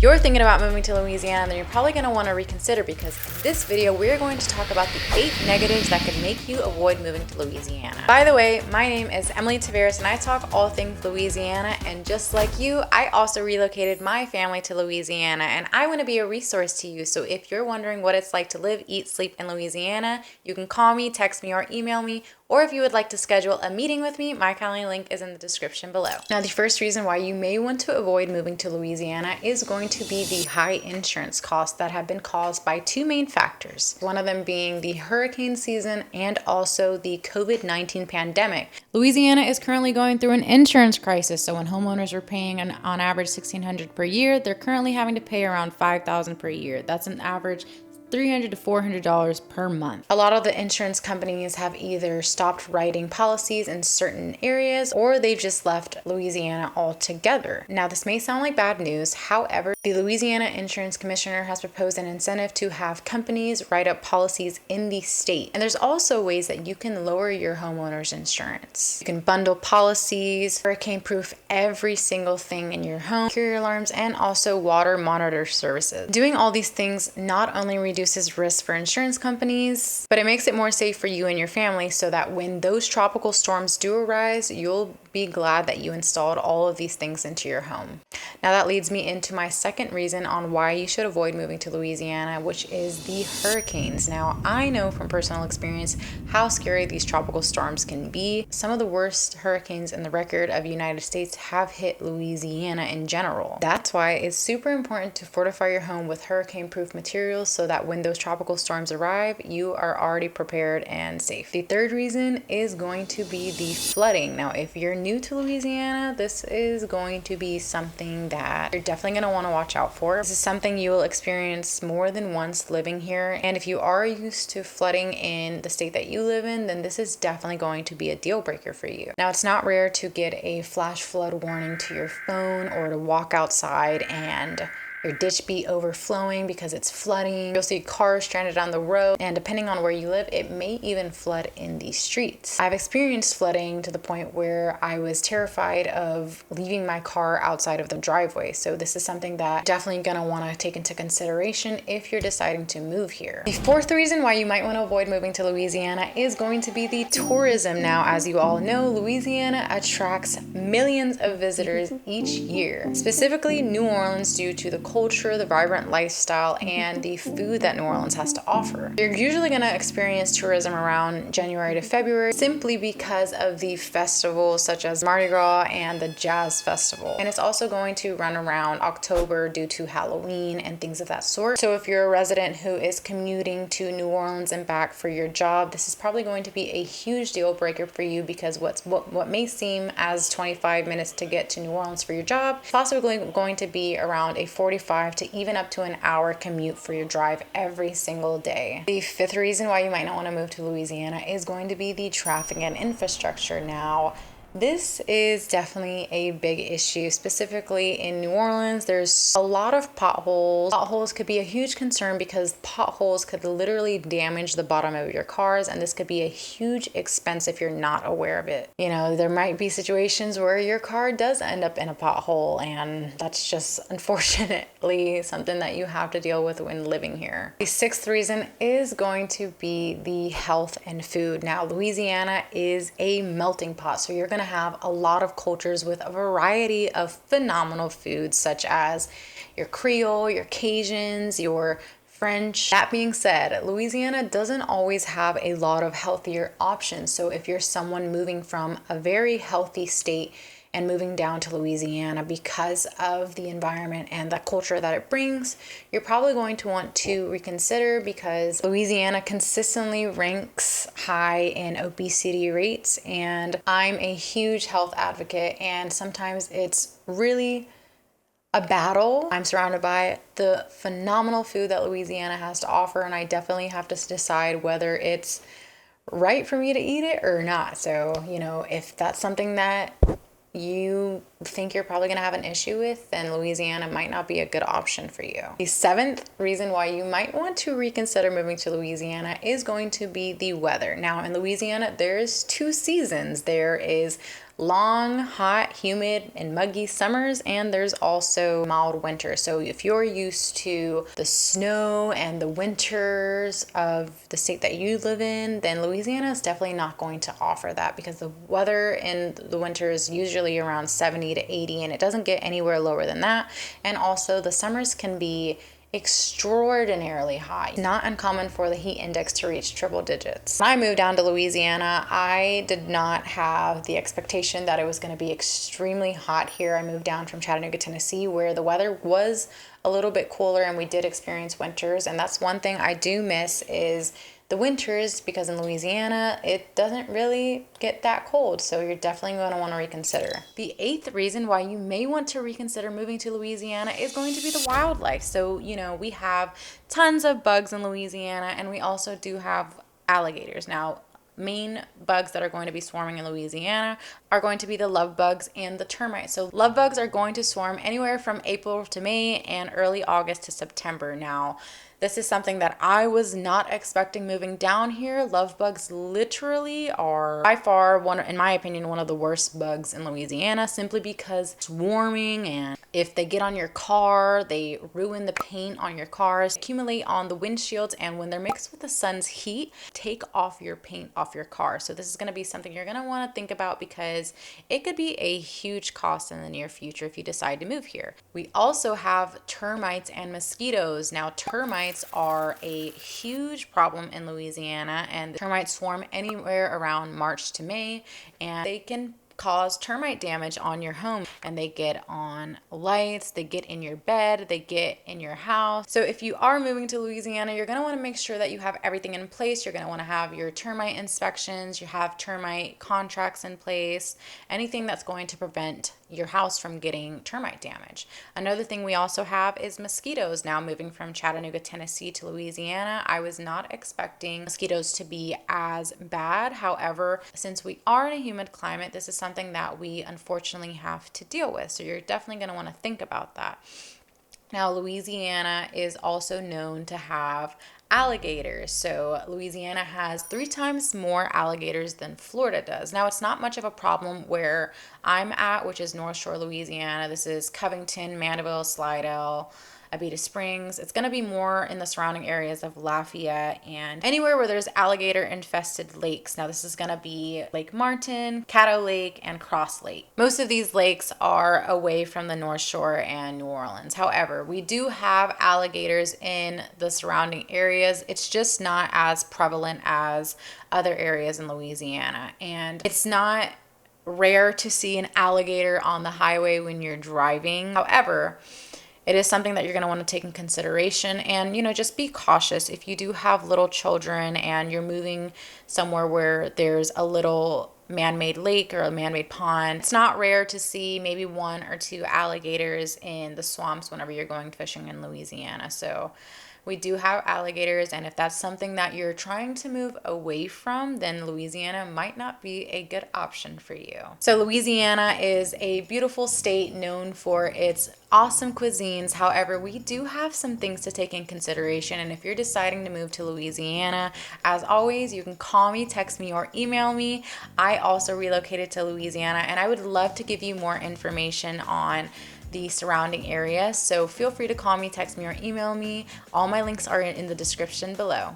If you're thinking about moving to Louisiana, then you're probably going to want to reconsider, because in this video, we're going to talk about the 8 negatives that could make you avoid moving to Louisiana. By the way, my name is Emily Taveras and I talk all things Louisiana, and just like you, I also relocated my family to Louisiana, and I want to be a resource to you. So if you're wondering what it's like to live, eat, sleep in Louisiana, you can call me, text me, or email me. Or if you would like to schedule a meeting with me, my calendar link is in the description below. Now, the first reason why you may want to avoid moving to Louisiana is going to be the high insurance costs that have been caused by 2 main factors. One of them being the hurricane season and also the COVID-19 pandemic. Louisiana is currently going through an insurance crisis, so when homeowners are paying on average $1,600 per year, they're currently having to pay around $5,000 per year. That's an average $300 to $400 per month. A lot of the insurance companies have either stopped writing policies in certain areas, or they've just left Louisiana altogether. Now, this may sound like bad news. However, the Louisiana Insurance Commissioner has proposed an incentive to have companies write up policies in the state. And there's also ways that you can lower your homeowner's insurance. You can bundle policies, hurricane-proof every single thing in your home, security alarms, and also water monitor services. Doing all these things not only reduces risk for insurance companies, but it makes it more safe for you and your family, so that when those tropical storms do arise, you'll be glad that you installed all of these things into your home. Now that leads me into my second reason on why you should avoid moving to Louisiana, which is the hurricanes. Now, I know from personal experience how scary these tropical storms can be. Some of the worst hurricanes in the record of the United States have hit Louisiana in general. That's why it's super important to fortify your home with hurricane-proof materials, so that when those tropical storms arrive, you are already prepared and safe. The third reason is going to be the flooding. Now, if you're new to Louisiana, this is going to be something that you're definitely going to want to watch out for. This is something you will experience more than once living here. And if you are used to flooding in the state that you live in, then this is definitely going to be a deal breaker for you. Now, it's not rare to get a flash flood warning to your phone, or to walk outside and your ditch be overflowing because it's flooding. You'll see cars stranded on the road, and depending on where you live, it may even flood in the streets. I've experienced flooding to the point where I was terrified of leaving my car outside of the driveway. So this is something that definitely gonna wanna take into consideration if you're deciding to move here. The fourth reason why you might wanna avoid moving to Louisiana is going to be the tourism. Now, as you all know, Louisiana attracts millions of visitors each year, specifically New Orleans, due to the culture, the vibrant lifestyle, and the food that New Orleans has to offer. You're usually going to experience tourism around January to February, simply because of the festivals such as Mardi Gras and the Jazz Festival. And it's also going to run around October due to Halloween and things of that sort. So if you're a resident who is commuting to New Orleans and back for your job, this is probably going to be a huge deal breaker for you, because what may seem as 25 minutes to get to New Orleans for your job is possibly going to be around a 45 to even up to an hour commute for your drive every single day. The fifth reason why you might not want to move to Louisiana is going to be the traffic and infrastructure. Now, this is definitely a big issue, specifically in New Orleans. There's a lot of potholes. Potholes could be a huge concern, because potholes could literally damage the bottom of your cars, and this could be a huge expense if you're not aware of it. You know, there might be situations where your car does end up in a pothole, and that's just unfortunately something that you have to deal with when living here. The sixth reason is going to be the health and food. Now, Louisiana is a melting pot, so you're going to have a lot of cultures with a variety of phenomenal foods, such as your Creole, your Cajuns, your French. That being said, Louisiana doesn't always have a lot of healthier options. So if you're someone moving from a very healthy state and moving down to Louisiana because of the environment and the culture that it brings, you're probably going to want to reconsider, because Louisiana consistently ranks high in obesity rates, and I'm a huge health advocate, and sometimes it's really a battle. I'm surrounded by the phenomenal food that Louisiana has to offer, and I definitely have to decide whether it's right for me to eat it or not. So, you know, if that's something that you think you're probably going to have an issue with, then Louisiana might not be a good option for you. The seventh reason why you might want to reconsider moving to Louisiana is going to be the weather. Now, in Louisiana, there's 2 seasons. There is long, hot, humid, and muggy summers, and there's also mild winters. So if you're used to the snow and the winters of the state that you live in, then Louisiana is definitely not going to offer that, because the weather in the winter is usually around 70 to 80, and it doesn't get anywhere lower than that. And also the summers can be extraordinarily hot. Not uncommon for the heat index to reach triple digits. When I moved down to Louisiana, I did not have the expectation that it was going to be extremely hot here. I moved down from Chattanooga, Tennessee, where the weather was a little bit cooler and we did experience winters. And that's one thing I do miss is the winters, because in Louisiana, it doesn't really get that cold. So you're definitely going to want to reconsider. The 8th reason why you may want to reconsider moving to Louisiana is going to be the wildlife. So, we have tons of bugs in Louisiana, and we also do have alligators. Now, main bugs that are going to be swarming in Louisiana are going to be the love bugs and the termites. So love bugs are going to swarm anywhere from April to May and early August to September. Now, this is something that I was not expecting moving down here. Love bugs literally are by far in my opinion, one of the worst bugs in Louisiana, simply because swarming, and if they get on your car, they ruin the paint on your cars, accumulate on the windshields, and when they're mixed with the sun's heat, take off your paint off your car. So this is going to be something you're going to want to think about, because it could be a huge cost in the near future if you decide to move here. We also have termites and mosquitoes. Now, termites are a huge problem in Louisiana, and termites swarm anywhere around March to May, and they can cause termite damage on your home, and they get on lights, they get in your bed, they get in your house. So if you are moving to Louisiana, you're going to want to make sure that you have everything in place. You're going to want to have your termite inspections, you have termite contracts in place, anything that's going to prevent your house from getting termite damage. Another thing we also have is mosquitoes. Now, moving from Chattanooga, Tennessee to Louisiana, I was not expecting mosquitoes to be as bad. However, since we are in a humid climate, this is something that we unfortunately have to deal with. So you're definitely going to want to think about that. Now, Louisiana is also known to have alligators. So Louisiana has 3 times more alligators than Florida does. Now, it's not much of a problem where I'm at, which is North Shore, Louisiana. This is Covington, Mandeville, Slidell, Abita Springs. It's going to be more in the surrounding areas of Lafayette and anywhere where there's alligator infested lakes. Now, this is going to be Lake Martin, Caddo Lake, and Cross Lake. Most of these lakes are away from the North Shore and New Orleans. However, we do have alligators in the surrounding areas. It's just not as prevalent as other areas in Louisiana. And it's not rare to see an alligator on the highway when you're driving. However, it is something that you're going to want to take in consideration, and, just be cautious. If you do have little children and you're moving somewhere where there's a little man-made lake or a man-made pond, it's not rare to see maybe 1 or 2 alligators in the swamps whenever you're going fishing in Louisiana. So we do have alligators, and if that's something that you're trying to move away from, then Louisiana might not be a good option for you. So Louisiana is a beautiful state known for its awesome cuisines. However, we do have some things to take in consideration, and if you're deciding to move to Louisiana, as always, you can call me, text me, or email me. I also relocated to Louisiana, and I would love to give you more information on the surrounding area. So feel free to call me, text me, or email me. All my links are in the description below.